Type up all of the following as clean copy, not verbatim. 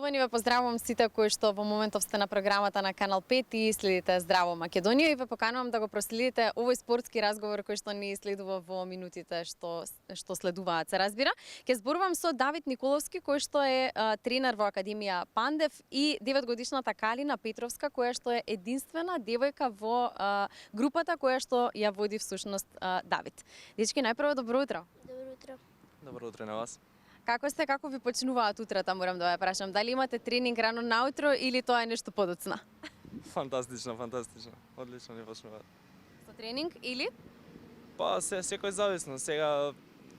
Поштовани, ве поздравувам сите кои што во моментов сте на програмата на Канал 5 и следите Здраво Македонија и ве поканувам да го проследите овој спортски разговор кој што ни следува во минутите што следуваат. Се разбира, ќе зборувам со Давид Николовски кој што е тренер во Академија Пандев и 9-годишната Калина Петровска која што е единствена девојка во групата која што ја води всушност Давид. Дечки, најпрво добро утро. Добро утро. Добро утро на вас. Како сте, како ви почнуваат утрата, морам да ве прашам. Дали имате тренинг рано наутро или тоа е нешто подоцна? Фантастично. Одлично ни почнуваат. Со тренинг или? Па секој зависно. Сега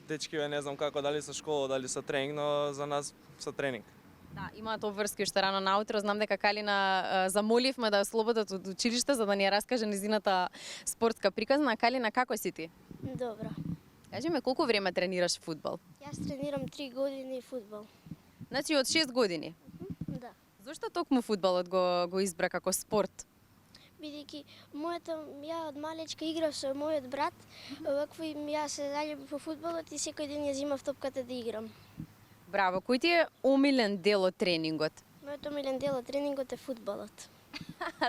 дечки не знам како, дали со школа, дали со тренинг, но за нас со тренинг. Да, имаат обврски уште рано наутро. Знам дека Калина замоливме да ја слободат од училиште за да ни ја раскаже незината спортска приказна. Калина, како си ти? Добро. Кажи ме, колку време тренираш фудбал? Јас тренирам 3 години фудбал. Значи од 6 години. Да. Зошто токму фудбалот го избра како спорт? Бидејќи ја од малечка играв со мојот брат, вакво и јас се заљубив во фудбалот и секој ден ја земав топката да играм. Браво, кој ти е омилен дел од тренингот? Мојот омилен дел од тренингот е фудбалот.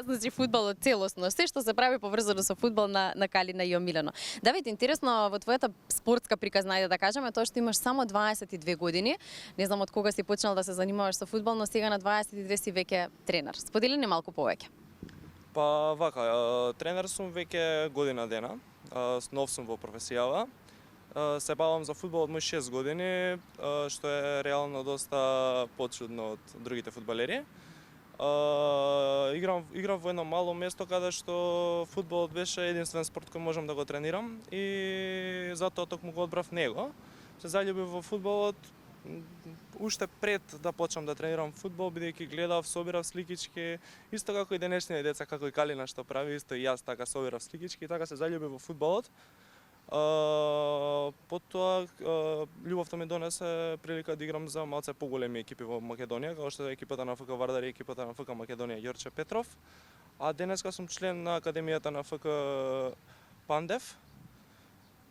Значи фудбалот целосно, се што се прави поврзано со фудбал на Калина и омилено. Давид, интересно во твојата спортска приказна, ајде да кажеме, тоа што имаш само 22 години. Не знам од кога си почнал да се занимаваш со фудбал, но сега на 22 си веќе тренер. Сподели ни малку повеќе. Па вака, тренер сум веќе година дена, нов сум во професијава. Се бавам за фудбал од мои 6 години, што е реално доста почудно од другите фудбалери. Играм во едно мало место каде што фудбалот беше единствен спорт кој можам да го тренирам и затоа токму го одбрав него. Се заљубив во фудбалот уште пред да почнам да тренирам фудбал, бидејќи гледав, собирав сликички, исто како и денешните деца, како и Калина што прави, исто и јас така собирав сликички и така се заљубив во фудбалот. Потоа љубовта ми донесе прилика да играм за малце поголеми екипи во Македонија, како што е екипата на ФК Вардар и екипата на ФК Македонија Ѓорче Петров. А денеска сум член на Академијата на ФК Пандев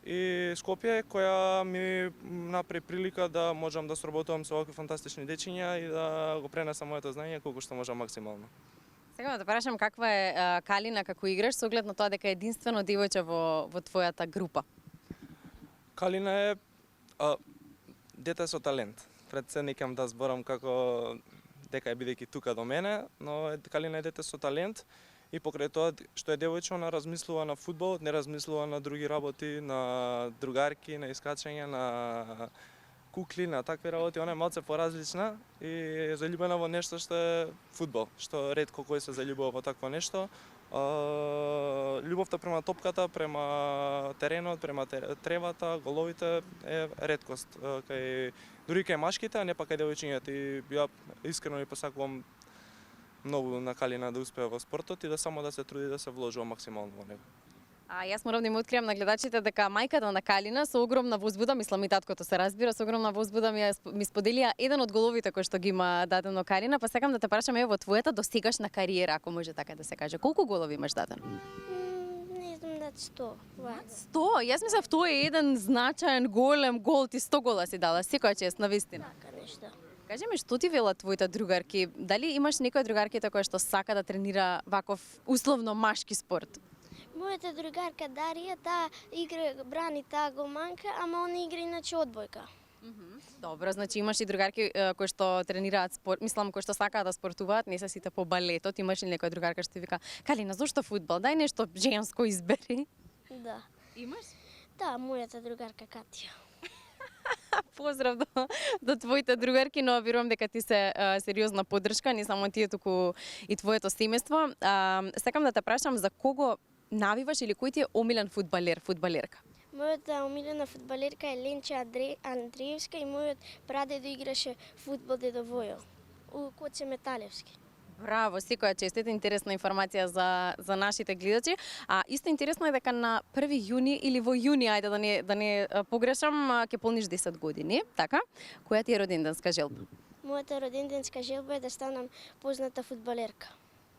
и Скопје, која ми направи прилика да можам да сработувам со овакви фантастични дечиња и да го пренесам моето знаење колку што можам максимално. Сега да прашам каква е Калина како играш со оглед на тоа дека е единствено девојче во твојата група. Калина е дете со талент. Пред се некам да зборам како дека е бидејќи тука до мене, но Калина е дете со талент и покрај тоа што е девојче, она размислува на фудбал, не размислува на други работи, на другарки, на искачање, на кукли, на такви работи, она е малце поразлична и заљубена во нешто што е фудбал, што ретко кој се заљубува во такво нешто. Љубовта према топката, према теренот, према тревата, головите е реткост дури кај машките, а не па кај девојчињата и ја искрено ја посакувам многу на Калина да успее во спортот и да само да се труди да се вложува максимално во него. А јас морам да им откриам на гледачите дека мајката на Калина со огромна возбуда, мислам и таткото се разбира, со огромна возбуда ми споделија еден од головите кои што ги има дадено Калина, па сакам да те прашам во твојата достигашна кариера, ако може така да се каже. Колку голови имаш дадено? Не знам, над 100. 100? Јас мислев тоа е еден значаен голем гол, ти 100 гола си дала, секоја чест на вистина. Така нешто. Кажи ми, што ти велат твоите другарки? Дали имаш некој другарките која што сака да тренира ваков условно машки спорт? Мојата другарка Дарија, таа игра, брани таа голманка, ама она игра иначе одбојка. Добро, значи имаш и другарки кои што тренираат спорт, мислам кои што сакаат да спортуваат, не се сите по балетот. Имаш ли некоја другарка што ти вика: "Калина, зошто фудбал? Дај нешто женско избери." Да. Имаш? Да, мојата другарка Катија. Поздрав до твоите другарки, но верувам дека ти се сериозна поддршка, не само тие, туку и твоето семејство. Сакам да те прашам за кого навиваш или кој ти е омилен фудбалер, фудбалерка? Мојата омилена фудбалерка е Ленче Андреевска и мојот прадедо играше фудбал дедо Војо у Коце Металевски. Браво, секоја чест, интересна информација за нашите гледачи. А исто интересно е дека на 1 јуни или во јуни, ајде да не погрешам, ќе полниш 10 години, така? Која ти е роденденска желба? Мојата роденденска желба е да станам позната фудбалерка.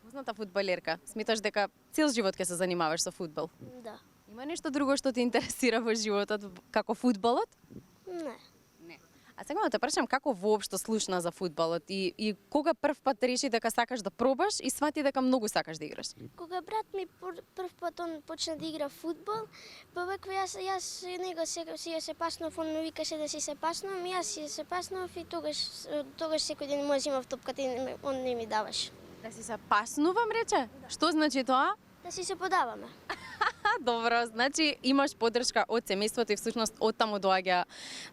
Позната фудбалерка. Сметаш дека цел живот ќе се занимаваш со фудбал? Да. Има нешто друго што те интересира во животот како фудбалот? Не. Не. А сега да те прашам како воопшто слушна за фудбалот и кога прв пат реши дека сакаш да пробаш и свати дека многу сакаш да играш? Кога брат ми прв пат он почна да игра фудбал, па веква јас него си се паснав, он ми викаше да си се паснам, и јас си се паснав и тогаш секој ден му земав топката и он не ми даваше. Да си се паснувам, рече? Што значи тоа? Да си се подаваме. Добро, значи имаш поддршка од семејството и всушност од таму доаѓа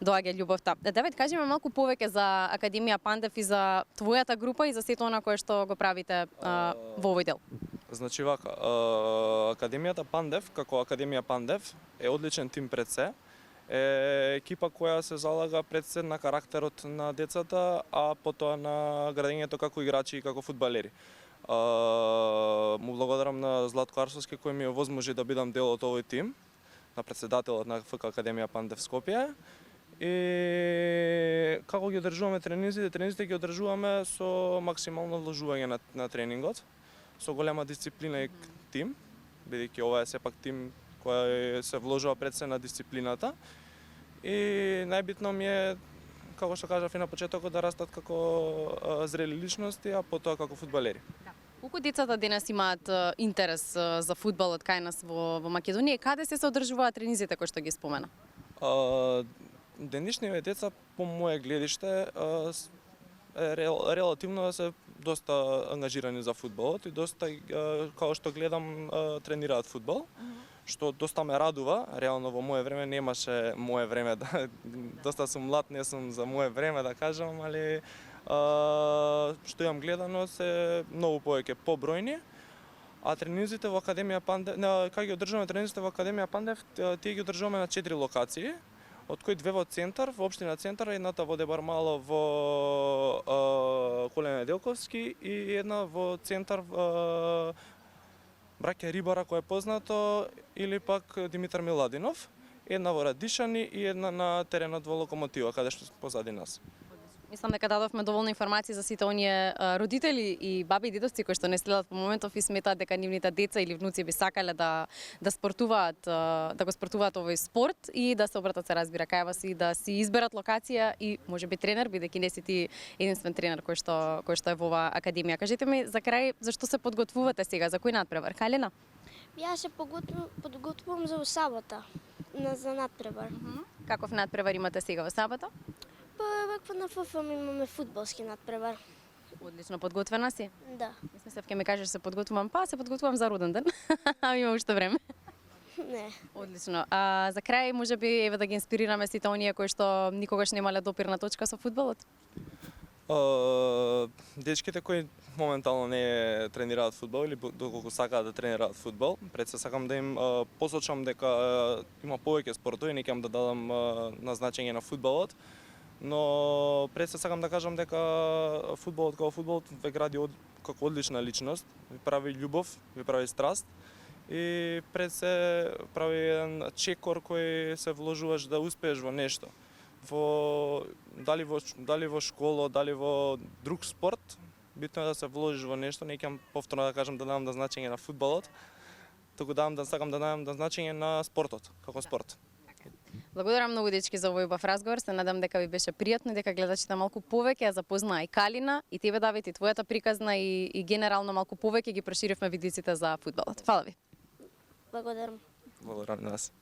љубовта. Давид, кажи ми малку повеќе за Академија Пандев и за твојата група и за сето она кое што го правите во овој дел. Значи вака, Академијата Пандев, како Академија Пандев, е одличен тим пред се. Е екипа која се залага пред се на карактерот на децата, а потоа на градењето како играчи и како фудбалери. Му благодарам на Златко Арсовски кој ми овозможи да бидам дел од овој тим, на председателот на ФК Академија Пандев Скопје. И како ги одржуваме тренизите ги одржуваме со максимално вложување на тренингот, со голема дисциплина и тим, бидејќи ова е сепак тим која се вложува пред се на дисциплината. И најбитно ми е, како што кажав и на почетокот, да растат како зрели личности, а потоа како фудбалери. Колку децата денес имаат интерес за фудбалот кај нас во Македонија и каде се одржуваат тренизите кои што ги спомена? Денешниве деца, по моје гледиште, релативно се доста ангажирани за фудбалот и доста, како што гледам, тренираат фудбал, што доста ме радува. Реално во моје време немаше моје време, доста сум млад, не сум за моје време да кажам, али што имам гледано се многу повеќе побројни. А тренинзите во Академија Пандев, кога ги одржуваме тренинзите во Академија Пандев, тие ги одржуваме на 4 локации, од кои 2 во центар, во општина Центар, едната во Дебармало во Коле Неделковски и една во центар Браќа Рибара кој е познато, или пак Димитар Миладинов, една во Радишани и една на теренот во Локомотива, каде што позади нас. Мислам дека дадовме доволно информации за сите оние родители и баби и дедовци кои што не следат по моментов и сметаат дека нивните деца или внуци би сакале да спортуваат, да го спортуваат овој спорт и да се обратат, се разбира, кај вас и да си изберат локација и можеби тренер, бидејќи не си ти единствен тренер кој што е во оваа академија. Кажете ми за крај зашто се подготвувате сега, за кој надпревар? Калина? Јас се подготвувам за сабота, за надпревар. Каков надпревар имате сега во сабота? Па ваква на ФФМ имаме фудбалски надпревар. Одлично подготвена си? Да. Мислев ќе ми кажеш се подготвувам, па се подготвувам за роден ден. Има уште време. Не. Одлично. А за крај можеби еве да ги инспирираме сите оние кои што никогаш немале допирна точка со фудбалот. Дечките кои моментално не тренираат фудбал или доколку сакаат да тренираат фудбал, пред се сакам да им посочам дека има повеќе спортови, не ќе да дадам назначење на фудбалот, но пред се сакам да кажам дека фудбалот како фудбал ве гради како одлична личност, ви прави љубов, ви прави страст и пред се прави еден чекор кој се вложуваш да успееш во нешто. Дали во школа, дали во друг спорт, битно е да се вложиш во нешто. Не ќе повторно да кажам да дадам да значење на фудбалот, туку сакам да дадам да значење на спортот, како спорт. Благодарам многу дечки за овој убав разговор. Се надам дека ви беше пријатно и дека гледачите малку повеќе ја запознаа и Калина, и тебе, Давид, и твојата приказна и генерално малку повеќе ги проширивме видиците за фудбалот. Фала ви. Благодарам. Благодарам на вас.